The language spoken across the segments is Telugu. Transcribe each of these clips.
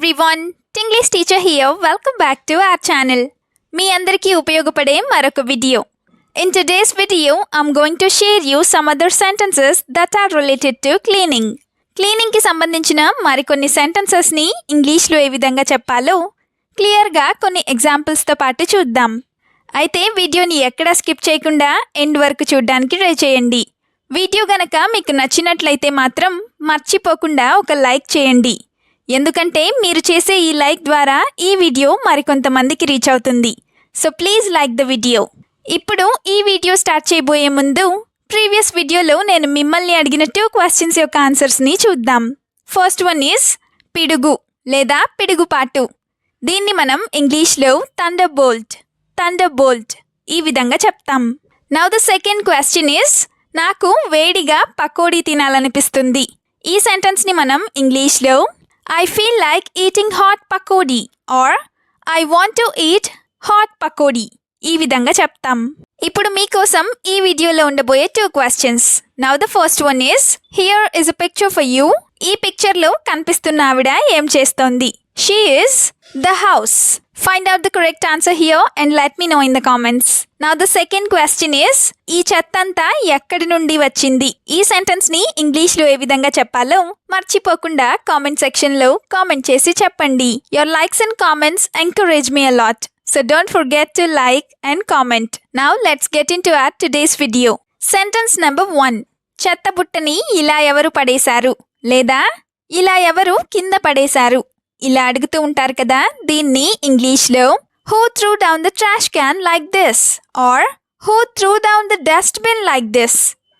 everyone, Tinglish Teacher here. Welcome back to our channel. మీ అందరికీ ఉపయోగపడే మరొక video. In today's video, I'm going to share you some other sentences that are related to cleaning. Cleaning కి సంబంధించిన మరికొన్ని sentences ని ఇంగ్లీష్లో ఏ విధంగా చెప్పాలో క్లియర్గా కొన్ని ఎగ్జాంపుల్స్ తో పాటు చూద్దాం. అయితే వీడియోని ఎక్కడా స్కిప్ చేయకుండా ఎండ్ వరకు చూడడానికి ట్రై చేయండి. వీడియో గనక మీకు నచ్చినట్లయితే మాత్రం మర్చిపోకుండా ఒక లైక్ చేయండి. ఎందుకంటే మీరు చేసే ఈ లైక్ ద్వారా ఈ వీడియో మరికొంతమందికి రీచ్ అవుతుంది. So please like the video. ఇప్పుడు ఈ వీడియో స్టార్ట్ చేయబోయే ముందు ప్రీవియస్ వీడియోలో నేను మిమ్మల్ని అడిగిన 2 క్వశ్చన్స్ యొక్క ఆన్సర్స్ని చూద్దాం. ఫస్ట్ వన్ ఈజ్ పిడుగు లేదా పిడుగుపాటు. దీన్ని మనం ఇంగ్లీష్లో థండర్బోల్ట్ ఈ విధంగా చెప్తాం. Now the second question is నాకు వేడిగా పకోడీ తినాలనిపిస్తుంది. ఈ సెంటెన్స్ని మనం ఇంగ్లీష్లో I feel like eating hot pakodi or I want to eat hot pakodi ఈ విధంగా చెప్తాం. ఇప్పుడు మీకోసం ఈ వీడియోలో ఉండబోయే 2 questions. Now the first one is here is a picture for you. ఈ పిక్చర్లో కనిపిస్తున్న ఆవిడ ఏం చేస్తోంది? She is the house. Find out the correct answer here and let me know in the comments. Now the second question is ఈ చెత్తంతా ఎక్కడి నుండి వచ్చింది? ఈ సెంటెన్స్ ని ఇంగ్లీష్ లో ఏ విధంగా చెప్పాలో మర్చిపోకుండా కామెంట్ సెక్షన్ లో కామెంట్ చేసి చెప్పండి. Your likes and comments encourage me a lot. So don't forget to like and comment. Now let's get into our today's video. Sentence number 1. చెత్త బుట్టని ఇలా ఎవరు పడేశారు లేదా ఇలా ఎవరు కింద పడేశారు ఇలా అడుగుతూ ఉంటారు కదా. దీన్ని ఇంగ్లీష్లో who threw down the trash can like this or who threw down the dustbin like this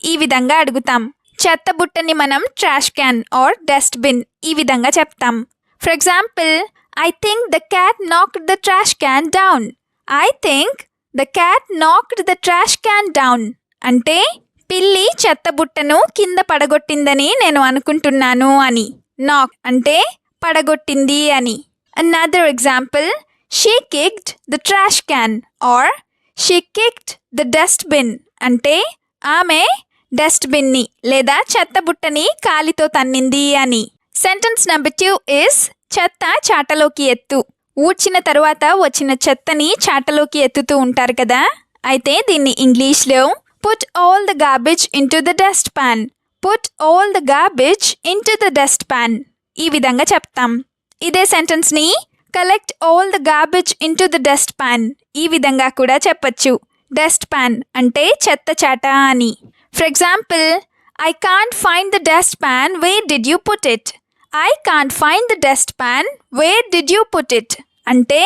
ఈ విధంగా అడుగుతాం. చెత్త బుట్టని మనం ట్రాష్ క్యాన్ ఆర్ డస్ట్బిన్ ఈ విధంగా చెప్తాం. For example, I think the cat knocked the trash can down. I think the cat knocked the trash can down అంటే పిల్లి చెత్త బుట్టను కింద పడగొట్టిందని నేను అనుకుంటున్నాను అని. నాక్ అంటే పడగొట్టింది అని. Another example, she kicked the trash can or she kicked the dustbin అంటే ఆమె డస్ట్బిన్ ని లేదా చెత్త బుట్టని కాలితో తన్నింది అని. సెంటెన్స్ నెంబర్ 2 is చెత్త చాటలోకి ఎత్తు. ఊడ్చిన తరువాత వచ్చిన చెత్తని చాటలోకి ఎత్తుతూ ఉంటారు కదా. అయితే దీన్ని ఇంగ్లీష్లో put all the garbage into the dustpan. Put all the garbage into the dustpan ఈ విధంగా చెప్తాం. ఇదే సెంటెన్స్ ని collect all the garbage into the dust pan ఈ విధంగా కూడా చెప్పచ్చు. డస్ట్ పాన్ అంటే చెత్త చాట అని. For example, I can't find the dust pan, where did you put it? I can't find the dust pan, where did you put it అంటే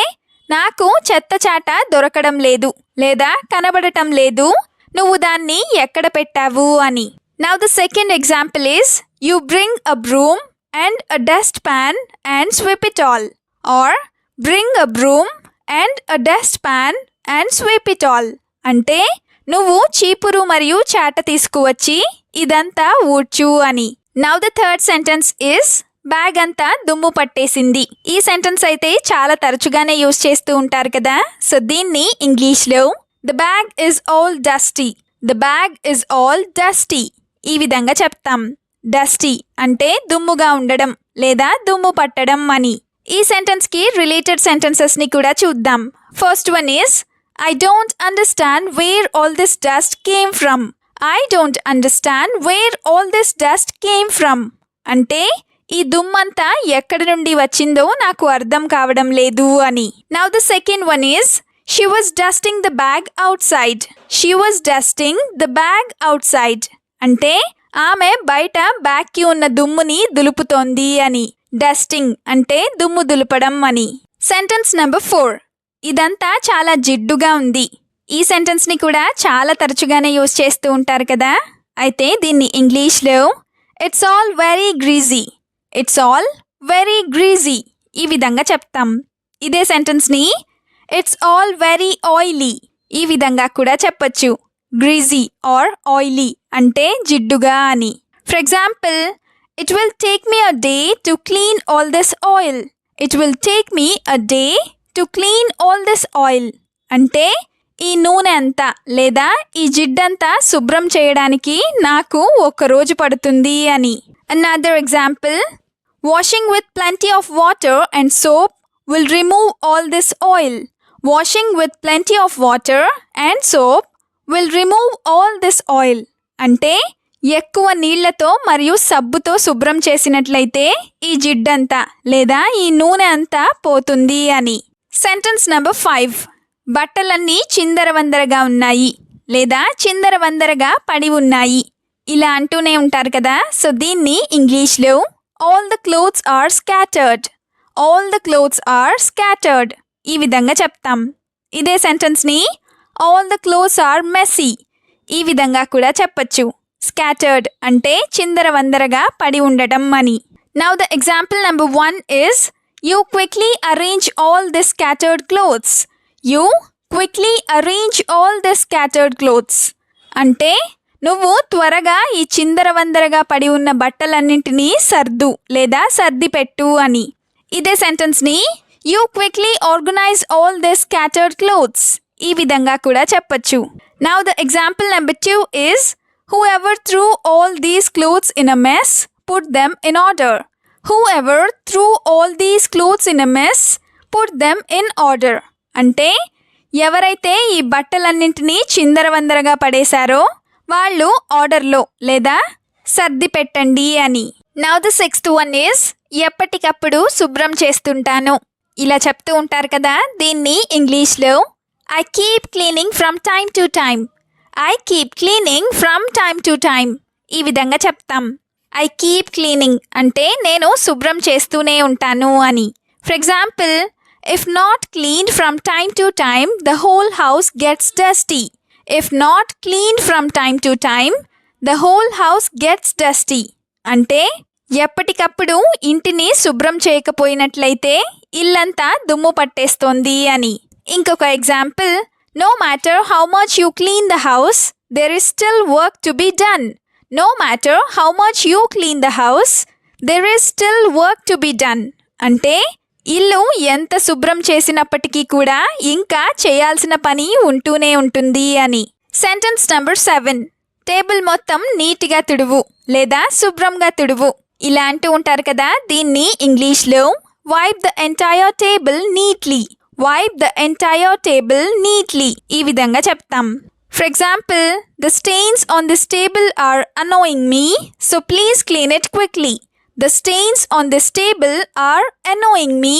నాకు చెత్త చాట దొరకడం లేదు లేదా కనబడటం లేదు, నువ్వు దాన్ని ఎక్కడ పెట్టావు అని. Now the second example is you bring a broom and a dustpan and sweep it all or bring a broom and a dustpan and sweep it all అంటే నువ్వు చీపురు మరియు చాట తీసుకువచ్చి ఇదంతా ఊడ్చు అని. Now the third sentence is bag అంతా దుమ్ము పట్టేసింది. ఈ సెంటెన్స్ అయితే చాలా తరచుగానే యూజ్ చేస్తూ ఉంటారు కదా. సో దీన్ని ఇంగ్లీష్లో the bag is all dusty. The bag is all dusty ఈ విధంగా చెప్తాం. డస్టీ అంటే దుమ్ముగా ఉండడం లేదా దుమ్ము పట్టడం అని. ఈ సెంటెన్స్ కి రిలేటెడ్ సెంటెన్సెస్ ని కూడా చూద్దాం. First one is I don't understand where all this dust came from. I don't understand where all this dust came from అంటే ఈ దుమ్మంతా ఎక్కడి నుండి వచ్చిందో నాకు అర్థం కావడం లేదు అని. Now the second one is she was dusting the bag out side. She was dusting the bag out side అంటే ఆమె బయట బ్యాగ్కి ఉన్న దుమ్ముని దులుపుతోంది అని. డస్టింగ్ అంటే దుమ్ము దులపడం అని. Sentence number 4. ఇదంతా చాలా జిడ్డుగా ఉంది. ఈ సెంటెన్స్ని కూడా చాలా తరచుగానే యూజ్ చేస్తూ ఉంటారు కదా. అయితే దీన్ని ఇంగ్లీష్లో it's all very greasy. It's all very greasy ఈ విధంగా చెప్తాం. ఇదే సెంటెన్స్ని ఇట్స్ ఆల్ వెరీ ఆయిలీ ఈ విధంగా కూడా చెప్పచ్చు. గ్రీజీ ఆర్ ఆయిలీ అంటే జిడ్డుగా అని. For example, it will take me a day to clean all this oil. It will take me a day to clean all this oil అంటే ఈ నూనె అంతా లేదా ఈ జిడ్డంతా శుభ్రం చేయడానికి నాకు 1 రోజు పడుతుంది అని. Another example, Washing with plenty of water and soap will remove all this oil. Washing with plenty of water and soap will remove all this oil. అంటే ఎక్కువ నీళ్లతో మరియు సబ్బుతో శుభ్రం చేసినట్లయితే ఈ జిడ్డంతా లేదా ఈ నూనె అంతా పోతుంది అని. Sentence number 5. బట్టలన్నీ చిందరవందరగా ఉన్నాయి లేదా చిందరవందరగా పడి ఉన్నాయి ఇలా అంటూనే ఉంటారు కదా. సో దీన్ని ఇంగ్లీష్లో all the clothes are scattered. All the clothes are scattered. ఈ విధంగా చెప్తాం. ఇదే సెంటెన్స్ని all the clothes are messy. ఈ విధంగా కూడా చెప్పచ్చు. Scattered అంటే చిందరవందరగా పడి ఉండటం అని. Now the example number 1 is you quickly arrange all the scattered clothes. You quickly arrange all the scattered clothes. అంటే నువ్వు త్వరగా ఈ చిందరవందరగా పడి ఉన్న బట్టలన్నింటినీ సర్దు లేదా సర్ది పెట్టు అని. ఇదే సెంటెన్స్ని you quickly organise all the scattered clothes ఈ విధంగా కూడా చెప్పచ్చు. Now the example number 2 is whoever threw all these clothes in a mess put them in order. Whoever threw all these clothes in a mess put them in order. అంటే ఎవరైతే ఈ బట్టలన్నింటినీ చిందరవందరగా పడేశారో వాళ్ళు ఆర్డర్లో లేదా సర్ది పెట్టండి అని. Now the 6th one is ఎప్పటికప్పుడు శుభ్రం చేస్తుంటాను ఇలా చెప్తూ ఉంటారు కదా. దీన్ని ఇంగ్లీష్లో I keep cleaning from time to time. I keep cleaning from time to time ఈ విధంగా చెప్తాం. ఐ కీప్ క్లీనింగ్ అంటే నేను శుభ్రం చేస్తూనే ఉంటాను అని. For example, if not cleaned from time to time the whole house gets dusty. If not cleaned from time to time, the whole house gets dusty. అంటే ఎప్పటికప్పుడు ఇంటిని శుభ్రం చేయకపోయినట్లయితే ఇల్లంతా దుమ్ము పట్టేస్తోంది అని. ఇంకొక example, no matter how much you clean the house, there is still work to be done. No matter how much you clean the house, there is still work to be done. అంటే ఇల్లు ఎంత శుభ్రం చేసినప్పటికీ కూడా ఇంకా చేయాల్సిన పని ఉంటూనే ఉంటుంది అని. Sentence number 7. టేబుల్ మొత్తం నీట్గా తుడువు లేదా శుభ్రంగా తుడువు ఇలా అంటూ ఉంటారు కదా. దీన్ని ఇంగ్లీష్లో wipe the entire table neatly. Wipe the entire table neatly ఈ విధంగా చెప్తాం. For example, the stains on this table are annoying me so please clean it quickly. The stains on this table are annoying me,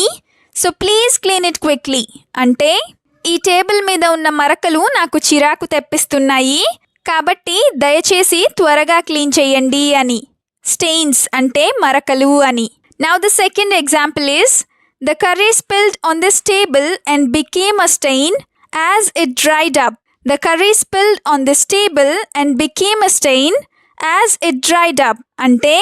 so please clean it quickly. అంటే ఈ టేబుల్ మీద ఉన్న మరకలు నాకు చిరాకు తెప్పిస్తున్నాయి కాబట్టి దయచేసి త్వరగా క్లీన్ చేయండి అని. స్టెయిన్స్ అంటే మరకలు అని. Now the second example is the curry spilled on this table and became a stain as it dried up. The curry spilled on this table and became a stain as it dried up. అంటే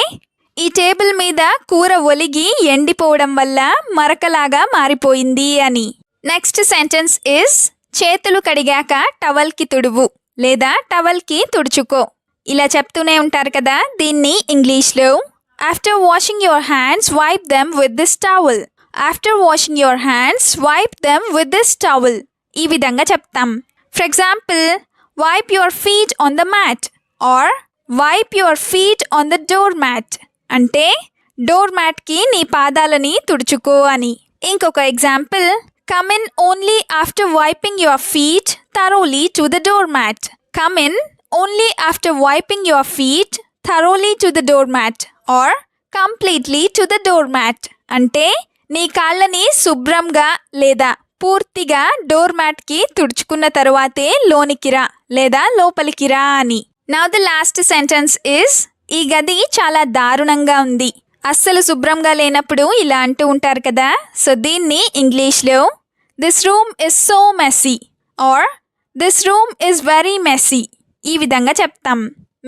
ఈ టేబుల్ మీద కూర ఒలిగి ఎండిపోవడం వల్ల మరకలాగా మారిపోయింది అని. నెక్స్ట్ సెంటెన్స్ ఇస్ చేతులు కడిగాక టవల్కి తుడువు లేదా టవల్కి తుడుచుకో ఇలా చెప్తూనే ఉంటారు కదా. దీన్ని ఇంగ్లీష్లో after washing your hands wipe them with this towel. After washing your hands wipe them with this towel ఈ విధంగా చెప్తాం. For example, wipe your feet on the mat or wipe your feet on the door mat. అంటే డోర్ మ్యాట్కి నీ పాదాలని తుడుచుకో అని. ఇంకొక example, come in only after wiping your feet thoroughly to the door mat. Come in only after wiping your feet thoroughly to the door mat or completely to the door mat. అంటే నీ కాళ్ళని శుభ్రంగా లేదా పూర్తిగా డోర్ మ్యాట్కి తుడుచుకున్న తరువాతే లోనికి రా లేదా లోపలికి రా అని. Now the last sentence is ఈ గది చాలా దారుణంగా ఉంది. అస్సలు శుభ్రంగా లేనప్పుడు ఇలా అంటూ ఉంటారు కదా. సో దీన్ని ఇంగ్లీష్లో this room is so messy or this room is very messy ఈ విధంగా చెప్తాం.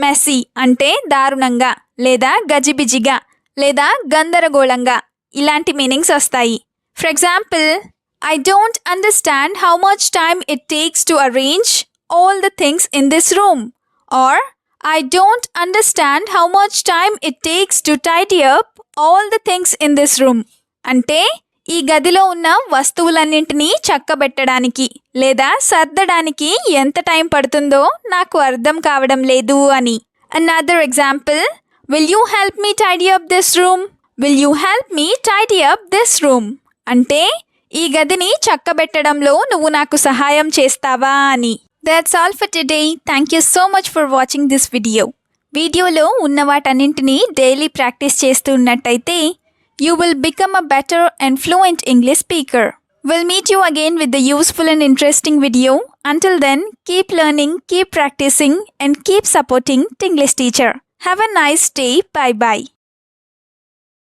మెస్సీ అంటే దారుణంగా లేదా గజిబిజిగా లేదా గందరగోళంగా ఇలాంటి మీనింగ్స్ వస్తాయి. For example, I don't understand how much time it takes to arrange all the things in this room or I don't understand how much time it takes to tidy up all the things in this room. అంటే ఈ గదిలో ఉన్న వస్తువులన్నింటినీ చక్కబెట్టడానికి లేదా సర్దడానికి ఎంత టైం పడుతుందో నాకు అర్థం కావడం లేదు అని. Another example, will you help me tidy up this room? Will you help me tidy up this room? అంటే ఈ గదిని చక్కబెట్టడంలో నువ్వు నాకు సహాయం చేస్తావా అని. That's all for today. Thank you so much for watching this video. వీడియోలో ఉన్న వాటన్నింటినీ డైలీ ప్రాక్టీస్ చేస్తూ ఉన్నట్టయితే you will become a better and fluent English speaker. We'll meet you again with the useful and interesting video. Until then, keep learning, keep practicing, and keep supporting Tinglish Teacher. Have a nice day. Bye-bye.